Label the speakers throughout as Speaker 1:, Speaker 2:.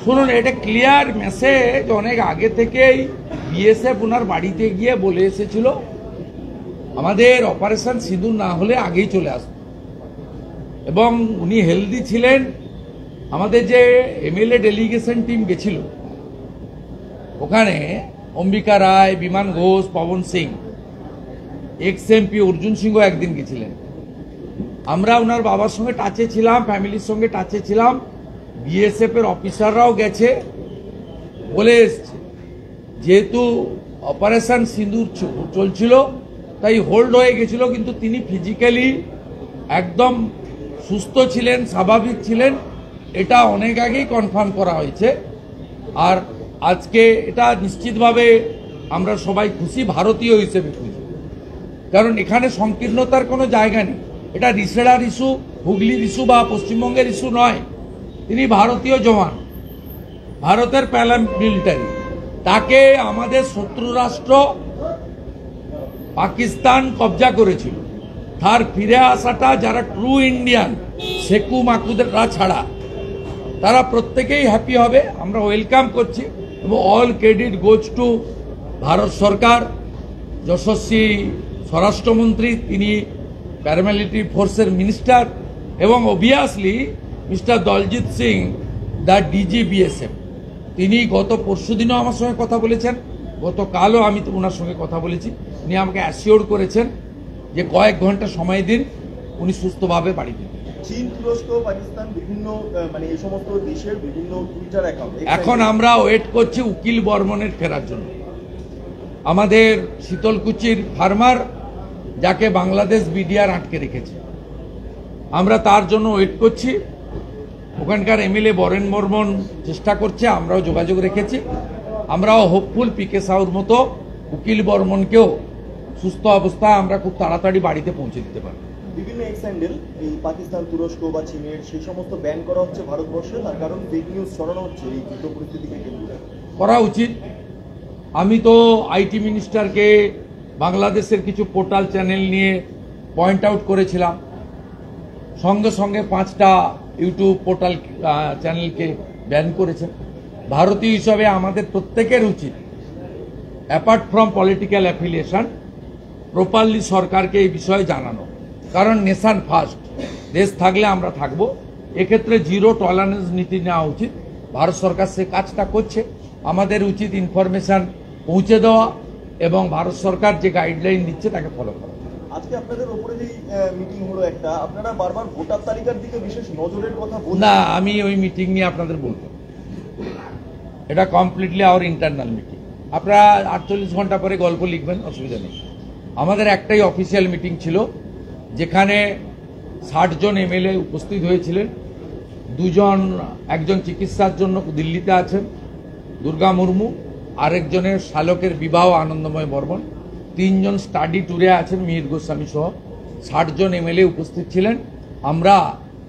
Speaker 1: শুনুন, এটা clear message. অনেক আগে থেকেই বিএসএফ ওনার বাড়িতে গিয়ে বলে এসেছিল আমাদের অপারেশন সিঁদুর না হলে আগেই চলে আসবে, এবং উনি হেলদি ছিলেন। আমাদের যে এমএলএ ডেলিগেশন টিম গেছিল ওখানে অম্বিকা রায়, বিমান ঘোষ, পবন সিং, এক্স এমপি অর্জুন সিংহ একদিন গেছিলেন। আমরা ওনার বাবার সঙ্গে টাচে ছিলাম, ফ্যামিলির সঙ্গে টাচে ছিলাম। বিএসএফ এর অফিসাররাও গেছে, বলে এসছে যেহেতু অপারেশন সিঁদুর চলছিল তাই হোল্ড হয়ে গেছিল, কিন্তু তিনি ফিজিক্যালি একদম সুস্থ ছিলেন, স্বাভাবিক ছিলেন। এটা অনেক আগেই কনফার্ম করা হয়েছে। আর আজকে এটা নিশ্চিতভাবে আমরা সবাই খুশি, ভারতীয় হিসেবে খুশি, কারণ এখানে সংকীর্ণতার কোনো জায়গা নেই। এটা রিসেড়ার ইস্যু, হুগলির ইস্যু বা পশ্চিমবঙ্গের ইস্যু নয়। তিনি ভারতীয় জওয়ান, ভারতের প্যারামিলিটারি। তাকে আমাদের শত্রু রাষ্ট্র পাকিস্তান কবজা করেছিল। তার ফিরে আসাটা যারা ট্রু ইন্ডিয়ান, শেকু মাকুদেররা ছাড়া, তারা প্রত্যেকেই হ্যাপি হবে। আমরা ওয়েলকাম করছি এবং all credit goes to Bharat সরকার, যশস্বী স্বরাষ্ট্রমন্ত্রী, তিনি প্যারামিলিটারি ফোর্সের মিনিস্টার, এবং obviously mister Daljit Singh, the DG BSF. তিনি গত পরশুদিনও আমার সঙ্গে কথা বলেছেন, গতকালও আমি তো ওনার সঙ্গে কথা বলেছি। উনি আমাকে অ্যাসিওর করেছেন যে কয়েক ঘন্টা সময় দিন, উনি সুস্থভাবে বাড়ি ফিরবেন।
Speaker 2: চীন, তুরস্ক, পাকিস্তান, বিভিন্ন এই সমস্ত দেশের বিভিন্ন টুইটার অ্যাকাউন্ট,
Speaker 1: এখন আমরা ওয়েট করছি উকিল বর্মনের ফেরার জন্য। আমাদের শীতলকুচির ফার্মার, যাকে বাংলাদেশ বিডিআর আটকে রেখেছে, আমরা তার জন্য ওয়েট করছি। ওখানকার এমএলএ বরেন বর্মন চেষ্টা করছে, আমরাও যোগাযোগ রেখেছি। আমরাও হোপফুল পিকে সাউর মতো উকিল বর্মনকেও সুস্থ অবস্থায় আমরা খুব তাড়াতাড়ি বাড়িতে পৌঁছে দিতে পারি।
Speaker 2: বিভিন্ন এক্স হ্যান্ডেল এই পাকিস্তান, তুরস্ক বা চীনের সেই সমস্ত ব্যান করা হচ্ছে ভারতবর্ষে, তার কারণ ফেক নিউজ ছড়ানো হচ্ছে এই যুদ্ধ পরিস্থিতিকে কেন্দ্র
Speaker 1: করা উচিত। আমি তো আইটি মিনিস্টারকে বাংলাদেশের কিছু পোর্টাল চ্যানেল নিয়ে পয়েন্ট আউট করেছিলাম, সঙ্গে সঙ্গে 5টা ইউটিউব পোর্টাল চ্যানেলকে ব্যান করেছেন। ভারতীয় হিসাবে আমাদের প্রত্যেকের উচিত, apart from political affiliation, properly সরকারকে এই বিষয়ে জানানো। কারণ নেশন ফার্স্ট, দেশ থাকলে আমরা থাকবো। এক্ষেত্রে জিরো টলারেন্স নীতি নেওয়া উচিত। ভারত সরকার সে কাজটা করছে। আমাদের উচিত ইনফরমেশন পৌঁছে দেওয়া এবং ভারত সরকার যে গাইডলাইন দিচ্ছে তাকে ফলো করা।
Speaker 2: আজকে আপনাদের উপরে যে মিটিং হলো একটা, আপনারা বারবার ভোটার তালিকার দিকে বিশেষ নজরের কথা বলছেন।
Speaker 1: না, আমি ওই মিটিং নিয়ে আপনাদের বলবো। এটা কমপ্লিটলি আওয়ার ইন্টারনাল মিটিং। আপনারা 48 ঘন্টা পরে গল্প লিখবেন, অসুবিধা নেই। আমাদের একটাই অফিসিয়াল মিটিং ছিল, যেখানে 60 জন এমএলএ উপস্থিত হয়েছিলেন। একজন চিকিৎসার জন্য দিল্লিতে আছেন, দুর্গা মুর্মু, আরেকজনের শালকের বিবাহ আনন্দময় বর্মন, 3 জন স্টাডি ট্যুরে আছেন, মিহির গোস্বামী সহ। 60 জন এমএলএ উপস্থিত ছিলেন। আমরা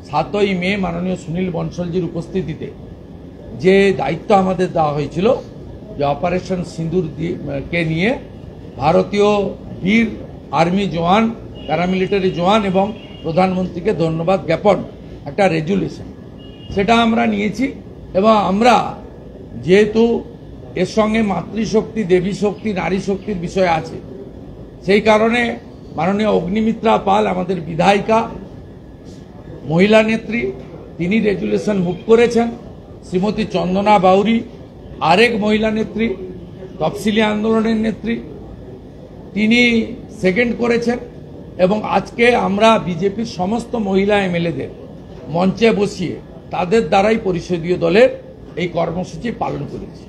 Speaker 1: 7ই মে মাননীয় সুনীল বনসলজির উপস্থিতিতে যে দায়িত্ব আমাদের দেওয়া হয়েছিল যে অপারেশন সিঁদুর কে নিয়ে ভারতীয় বীর আর্মি জওয়ান, প্যারামিলিটারি জওয়ান এবং প্রধানমন্ত্রীকে ধন্যবাদ জ্ঞাপন একটা রেজুলেশন, সেটা আমরা নিয়েছি। এবং আমরা যেহেতু এর সঙ্গে মাতৃশক্তি, দেবী শক্তি, নারী শক্তির বিষয় আছে, সেই কারণে মাননীয় অগ্নিমিত্রা পাল, আমাদের বিধায়িকা, মহিলা নেত্রী, তিনি রেজুলেশন মুভ করেছেন। শ্রীমতী চন্দনা বাউরি, আরেক মহিলা নেত্রী, তফসিলি আন্দোলনের নেত্রী, তিনি সেকেন্ড করেছেন। এবং আজকে আমরা বিজেপির সমস্ত মহিলা এমএলএদের মঞ্চে বসিয়ে তাদের দ্বারাই পরিষদীয় দলের এই কর্মসূচি পালন করেছি।